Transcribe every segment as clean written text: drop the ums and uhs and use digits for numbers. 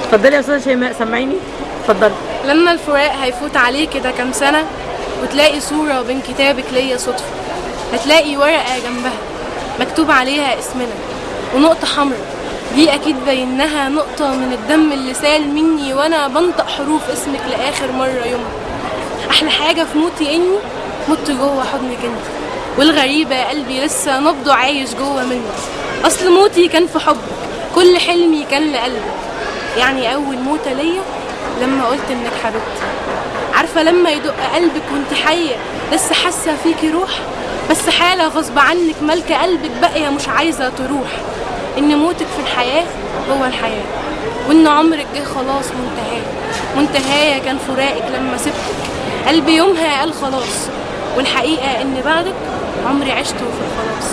اتفضلي يا استاذه شيماء، سمعيني، اتفضلي. لما الفراق هيفوت عليه كده كام سنة وتلاقي صورة بين كتابك ليا صدفة، هتلاقي ورقة جنبها مكتوب عليها اسمنا ونقطة حمراء، دي أكيد بينها نقطة من الدم اللي سال مني وأنا بنطق حروف اسمك لآخر مرة يومها. أحلى حاجة في موتي إني مت جوه حضنك انت، والغريبة قلبي لسه نبضه عايش جوه منك. أصل موتي كان في حبك، كل حلمي كان لقلبك، يعني أول موتة ليا لما قلت إنك حبيبتي. عارفة لما يدق قلبك وانت حية لسه حاسة فيكي روح، بس حالة غصب عنك مالكة قلبك باقية مش عايزة تروح. إن موتك في الحياة هو الحياة، وإن عمرك جه خلاص منتهاية كان فراقك لما سبتك. قلبي يومها قال خلاص، والحقيقة إن بعدك عمري عشته في الخلاص.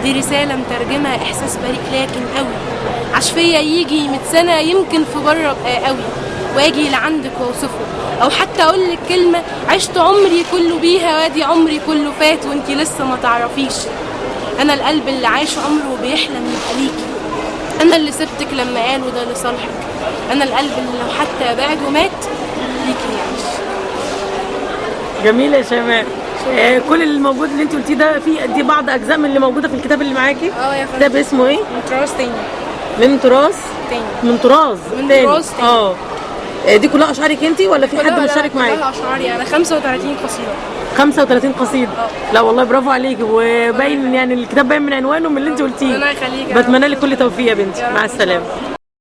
دي رسالة مترجمة إحساس بريء لكن قوي، عاش فيا يجي 100 سنة يمكن في بره أبقى قوي، واجي لعندك واوصفه او حتى اقول لك كلمه عشت عمري كله بيها، وادي عمري كله فات وانتي لسه ما تعرفيش. انا القلب اللي عايش عمره بيحلم يبقى ليكي، انا اللي سبتك لما قالوا ده لصالحك، انا القلب اللي لو حتى بعد ومات ليكي يعيش. جميله يا شيماء. كل اللي موجود اللي انت قلتيه ده دي بعض اجزاء من اللي موجوده في الكتاب اللي معاكي. يا فندم. كتاب اسمه ايه؟ من طراز تاني. من طراز تاني. من طراز تاني. دي كلها اشعارك انت ولا في حد مشارك معاكي؟ كلها اشعاري انا. 35 قصيده. 35 قصيده. لا والله برافو عليكي، وباين يعني الكتاب باين من عنوانه من اللي انت قلتيه. ربنا يخليكي. بتمنى لك كل توفيق يا بنتي. مع السلامه.